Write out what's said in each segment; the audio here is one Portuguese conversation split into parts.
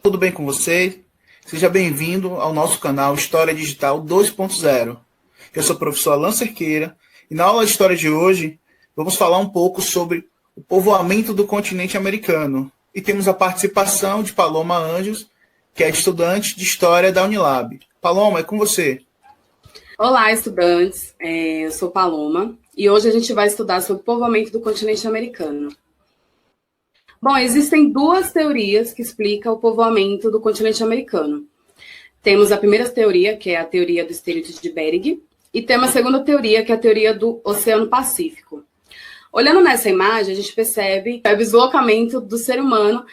Tudo bem com você? Seja bem-vindo ao nosso canal História Digital 2.0. Eu sou o professor Alan Cerqueira e na aula de História de hoje vamos falar um pouco sobre o povoamento do continente americano. E temos a participação de Paloma Anjos, que é estudante de História da Unilab. Paloma, é com você. Olá, estudantes. Eu sou Paloma e hoje a gente vai estudar sobre o povoamento do continente americano. Bom, existem duas teorias que explicam o povoamento do continente americano. Temos a primeira teoria, que é a teoria do Estreito de Bering, e temos a segunda teoria, que é a teoria do Oceano Pacífico. Olhando nessa imagem, a gente percebe o deslocamento do ser humano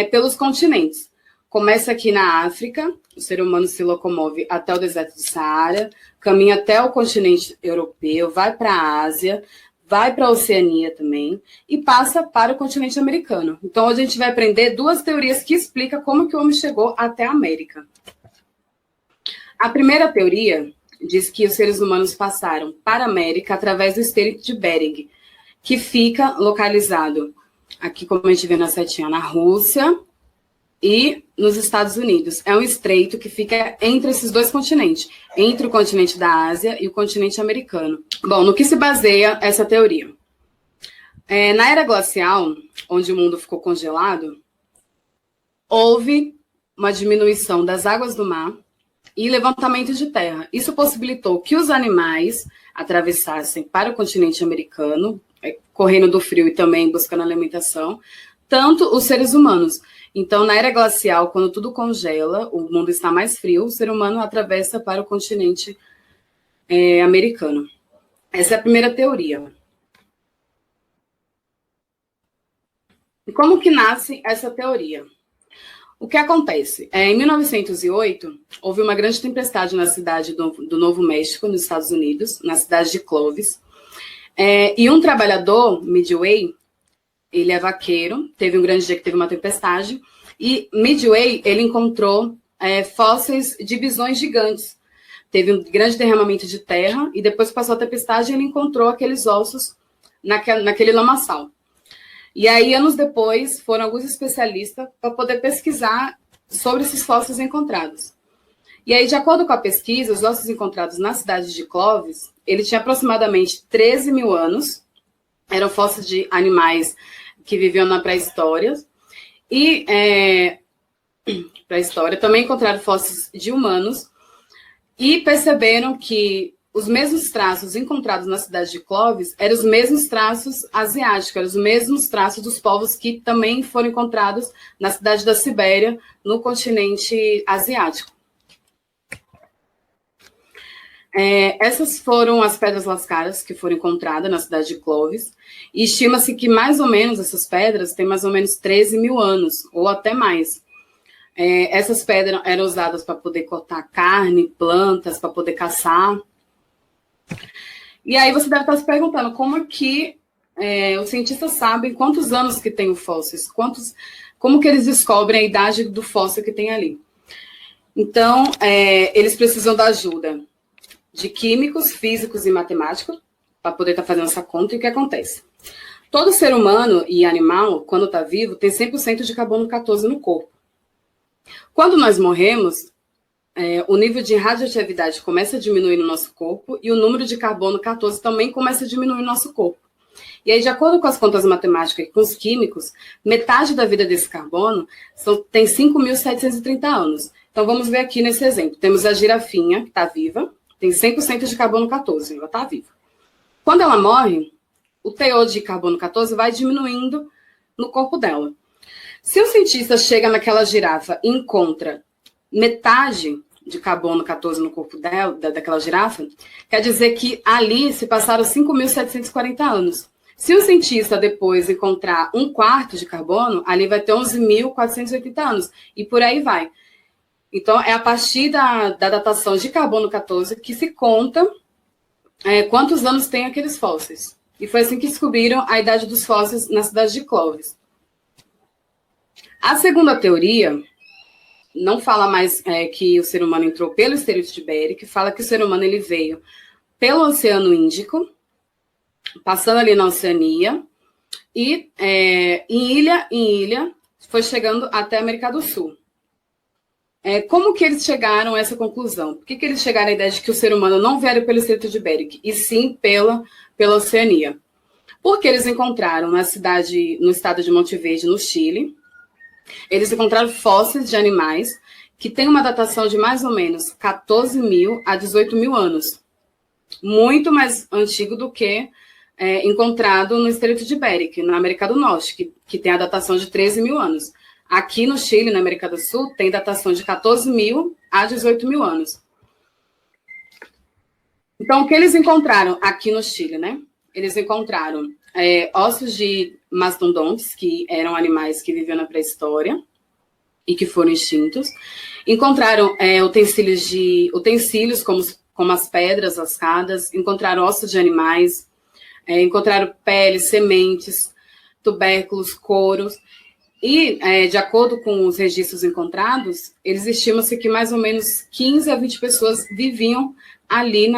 pelos continentes. Começa aqui na África, o ser humano se locomove até o deserto do Saara, caminha até o continente europeu, vai para a Ásia, vai para a Oceania também e passa para o continente americano. Então, hoje a gente vai aprender duas teorias que explicam como que o homem chegou até a América. A primeira teoria diz que os seres humanos passaram para a América através do Estreito de Bering, que fica localizado aqui, como a gente vê na setinha, na Rússia e nos Estados Unidos. É um estreito que fica entre esses dois continentes, entre o continente da Ásia e o continente americano. Bom, no que se baseia essa teoria? Na era glacial, onde o mundo ficou congelado, houve uma diminuição das águas do mar e levantamento de terra. Isso possibilitou que os animais atravessassem para o continente americano, correndo do frio e também buscando alimentação, tanto os seres humanos. Então, na era glacial, quando tudo congela, o mundo está mais frio, o ser humano atravessa para o continente americano. Essa é a primeira teoria. E como que nasce essa teoria? O que acontece? Em 1908, houve uma grande tempestade na cidade do Novo México, nos Estados Unidos, na cidade de Clovis. E um trabalhador, Midway, ele é vaqueiro, teve um grande dia que teve uma tempestade, e Midway, ele encontrou fósseis de bisões gigantes. Teve um grande derramamento de terra, e depois que passou a tempestade, ele encontrou aqueles ossos naquele lamaçal. E aí, anos depois, foram alguns especialistas para poder pesquisar sobre esses fósseis encontrados. E aí, de acordo com a pesquisa, os ossos encontrados na cidade de Clovis, ele tinha aproximadamente 13 mil anos, eram fósseis de animais que viviam na pré-história, e pré-história também encontraram fósseis de humanos, e perceberam que os mesmos traços encontrados na cidade de Clovis eram os mesmos traços asiáticos, eram os mesmos traços dos povos que também foram encontrados na cidade da Sibéria, no continente asiático. Essas foram as pedras lascaras que foram encontradas na cidade de Clovis, e estima-se que mais ou menos essas pedras têm mais ou menos 13 mil anos, ou até mais. Essas pedras eram usadas para poder cortar carne, plantas, para poder caçar. E aí você deve estar se perguntando como é que os cientistas sabem quantos anos que tem o fóssil, como que eles descobrem a idade do fóssil que tem ali. Então, eles precisam da ajuda de químicos, físicos e matemáticos para poder estar fazendo essa conta. E o que acontece? Todo ser humano e animal, quando está vivo, tem 100% de carbono 14 no corpo. Quando nós morremos, o nível de radioatividade começa a diminuir no nosso corpo e o número de carbono 14 também começa a diminuir no nosso corpo. E aí, de acordo com as contas matemáticas e com os químicos, metade da vida desse carbono tem 5.730 anos. Então, vamos ver aqui nesse exemplo. Temos a girafinha, que está viva, tem 100% de carbono 14, ela está viva. Quando ela morre, o teor de carbono 14 vai diminuindo no corpo dela. Se o cientista chega naquela girafa e encontra metade de carbono 14 no corpo daquela girafa, quer dizer que ali se passaram 5.740 anos. Se o cientista depois encontrar um quarto de carbono, ali vai ter 11.480 anos, e por aí vai. Então, é a partir da datação de carbono 14 que se conta quantos anos tem aqueles fósseis. E foi assim que descobriram a idade dos fósseis na cidade de Clovis. A segunda teoria não fala mais que o ser humano entrou pelo Estreito de Bering, que fala que o ser humano ele veio pelo Oceano Índico, passando ali na Oceania, e em ilha em ilha foi chegando até a América do Sul. Como que eles chegaram a essa conclusão? Por que eles chegaram à ideia de que o ser humano não veio pelo Estreito de Bering, e sim pela Oceania? Porque eles encontraram no estado de Monte Verde, no Chile, eles encontraram fósseis de animais que têm uma datação de mais ou menos 14 mil a 18 mil anos. Muito mais antigo do que encontrado no Estreito de Bering, na América do Norte, que tem a datação de 13 mil anos. Aqui no Chile, na América do Sul, tem datação de 14 mil a 18 mil anos. Então, o que eles encontraram aqui no Chile, né? Eles encontraram ossos de mastodontes, que eram animais que viviam na pré-história e que foram extintos. Encontraram utensílios como as pedras lascadas, encontraram ossos de animais, encontraram peles, sementes, tubérculos, couros. E, de acordo com os registros encontrados, eles estimam-se que mais ou menos 15 a 20 pessoas viviam ali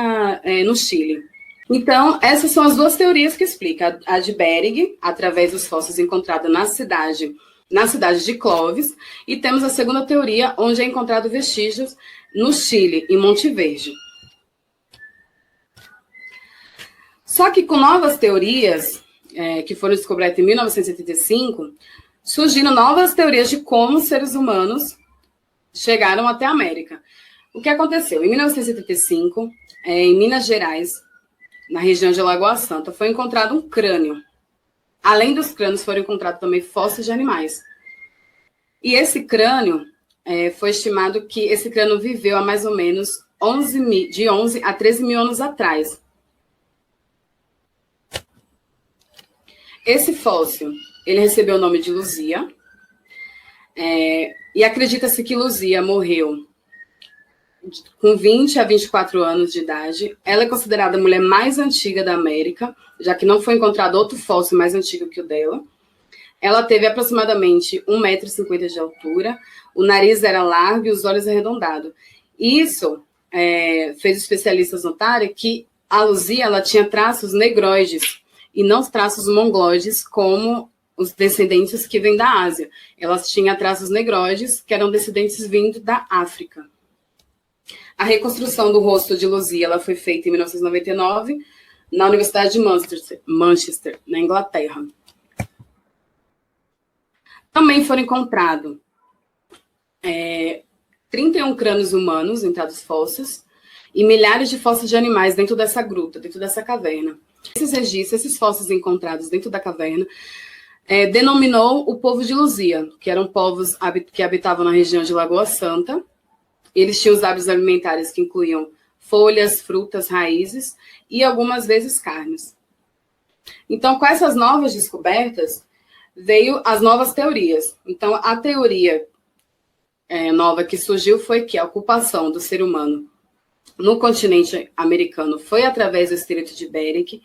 no Chile. Então, essas são as duas teorias que explicam. A de Bering, através dos fósseis encontrados na cidade de Clovis, e temos a segunda teoria, onde é encontrado vestígios no Chile, em Monte Verde. Só que com novas teorias, que foram descobertas em 1985, surgiram novas teorias de como os seres humanos chegaram até a América. O que aconteceu? Em 1985, em Minas Gerais, na região de Lagoa Santa, foi encontrado um crânio. Além dos crânios, foram encontrados também fósseis de animais. E esse crânio, foi estimado que esse crânio viveu há mais ou menos de 11 a 13 mil anos atrás. Esse fóssil, ele recebeu o nome de Luzia, e acredita-se que Luzia morreu com 20 a 24 anos de idade. Ela é considerada a mulher mais antiga da América, já que não foi encontrado outro fóssil mais antigo que o dela. Ela teve aproximadamente 1,50 m de altura, o nariz era largo e os olhos arredondados. Isso fez os especialistas notarem que a Luzia ela tinha traços negroides e não traços mongoloides, como os descendentes que vêm da Ásia. Elas tinham traços negroides, que eram descendentes vindo da África. A reconstrução do rosto de Luzia ela foi feita em 1999 na Universidade de Manchester, na Inglaterra. Também foram encontrados 31 crânios humanos entrados fósseis e milhares de fósseis de animais dentro dessa gruta, dentro dessa caverna. Esses registros, esses fósseis encontrados dentro da caverna, denominou o povo de Luzia, que eram povos que habitavam na região de Lagoa Santa. Eles tinham os hábitos alimentares que incluíam folhas, frutas, raízes e algumas vezes carnes. Então, com essas novas descobertas, veio as novas teorias. Então, a teoria nova que surgiu foi que a ocupação do ser humano no continente americano foi através do Estreito de Bering,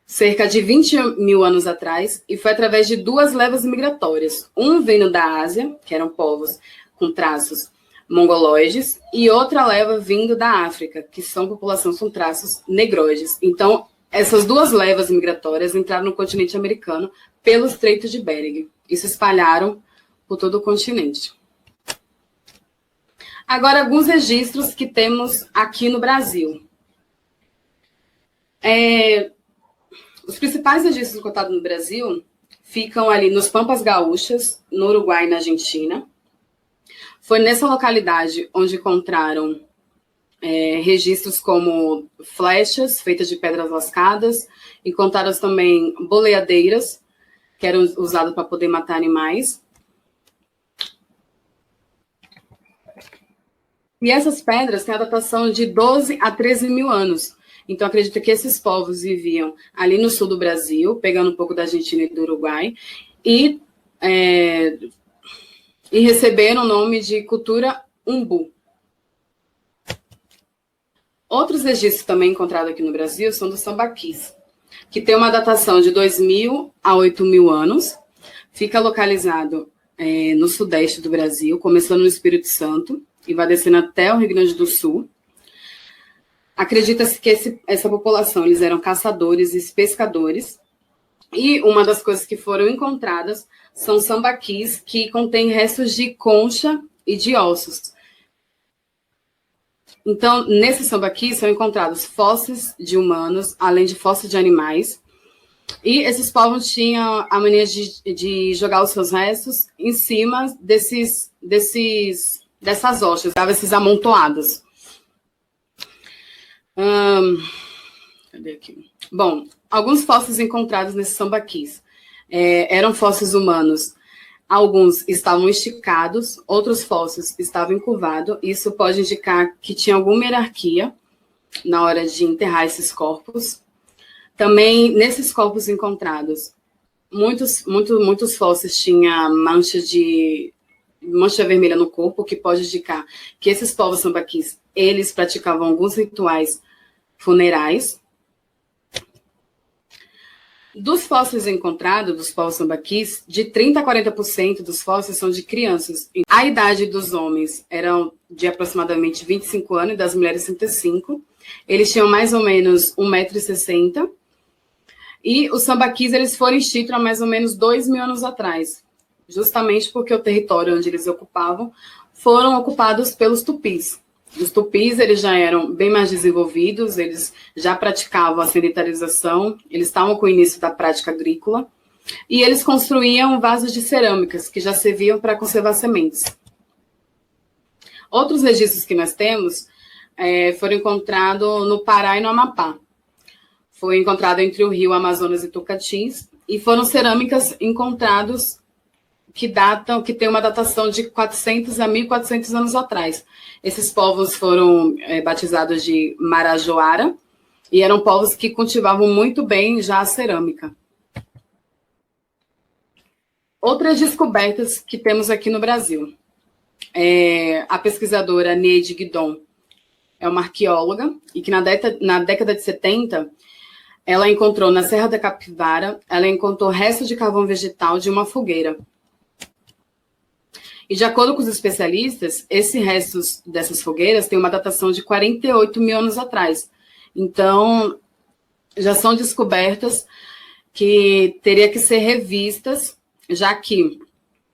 cerca de 20 mil anos atrás, e foi através de duas levas migratórias. Um vindo da Ásia, que eram povos com traços mongoloides, e outra leva vindo da África, que são populações com traços negroides. Então, essas duas levas migratórias entraram no continente americano pelo Estreito de Bering e se espalharam por todo o continente. Agora, alguns registros que temos aqui no Brasil. Os principais registros contados no Brasil ficam ali nos Pampas Gaúchas, no Uruguai e na Argentina. Foi nessa localidade onde encontraram registros como flechas feitas de pedras lascadas, encontraram também boleadeiras, que eram usadas para poder matar animais. E essas pedras têm a datação de 12 a 13 mil anos. Então, acredita que esses povos viviam ali no sul do Brasil, pegando um pouco da Argentina e do Uruguai, e receberam o nome de cultura umbu. Outros registros também encontrados aqui no Brasil são dos sambaquis, que tem uma datação de 2.000 a 8.000 anos, fica localizado no sudeste do Brasil, começando no Espírito Santo, e vai descendo até o Rio Grande do Sul. Acredita-se que essa população, eles eram caçadores e pescadores, e uma das coisas que foram encontradas são sambaquis que contêm restos de concha e de ossos. Então, nesse sambaqui são encontrados fósseis de humanos, além de fósseis de animais. E esses povos tinham a mania de jogar os seus restos em cima dessas rochas, esses amontoados. Cadê aqui? Bom, alguns fósseis encontrados nesses sambaquis eram fósseis humanos. Alguns estavam esticados, outros fósseis estavam encurvados. Isso pode indicar que tinha alguma hierarquia na hora de enterrar esses corpos. Também, nesses corpos encontrados, muitos fósseis tinham mancha vermelha no corpo, que pode indicar que esses povos sambaquis, eles praticavam alguns rituais funerais. Dos fósseis encontrados, dos povos sambaquis, de 30% a 40% dos fósseis são de crianças. A idade dos homens era de aproximadamente 25 anos e das mulheres 35. Eles tinham mais ou menos 1,60 m. E os sambaquis, eles foram extintos há mais ou menos 2.000 anos atrás, justamente porque o território onde eles ocupavam foram ocupados pelos tupis. Os tupis, eles já eram bem mais desenvolvidos, eles já praticavam a sedentarização, eles estavam com o início da prática agrícola, e eles construíam vasos de cerâmicas, que já serviam para conservar sementes. Outros registros que nós temos foram encontrados no Pará e no Amapá. Foi encontrado entre o rio Amazonas e Tocantins, e foram cerâmicas encontradas que tem uma datação de 400 a 1.400 anos atrás. Esses povos foram batizados de Marajoara, e eram povos que cultivavam muito bem já a cerâmica. Outras descobertas que temos aqui no Brasil. A pesquisadora Neide Guidon é uma arqueóloga, e que na década de 70, ela encontrou na Serra da Capivara, ela encontrou restos de carvão vegetal de uma fogueira. E de acordo com os especialistas, esses restos dessas fogueiras têm uma datação de 48.000 anos atrás. Então, já são descobertas que teria que ser revistas, já que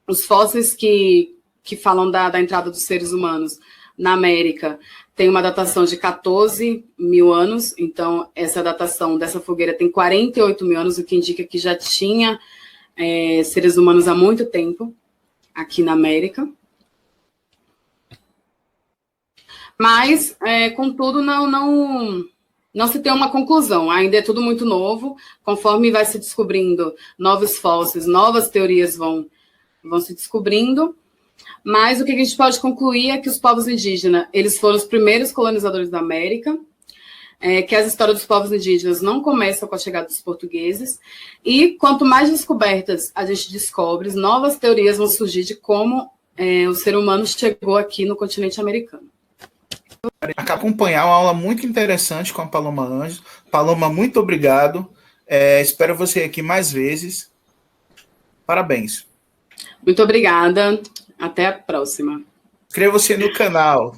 os fósseis que falam da entrada dos seres humanos na América tem uma datação de 14.000 anos, então essa datação dessa fogueira tem 48.000 anos, o que indica que já tinha seres humanos há muito tempo aqui na América. Mas, contudo, não se tem uma conclusão, ainda é tudo muito novo, conforme vai se descobrindo novos fósseis, novas teorias vão se descobrindo, mas o que a gente pode concluir é que os povos indígenas, eles foram os primeiros colonizadores da América, que as histórias dos povos indígenas não começam com a chegada dos portugueses, e quanto mais descobertas a gente descobre, novas teorias vão surgir de como o ser humano chegou aqui no continente americano. Acompanhar uma aula muito interessante com a Paloma Anjos. Paloma, muito obrigado. Espero você aqui mais vezes. Parabéns. Muito obrigada. Até a próxima. Inscreva-se no canal.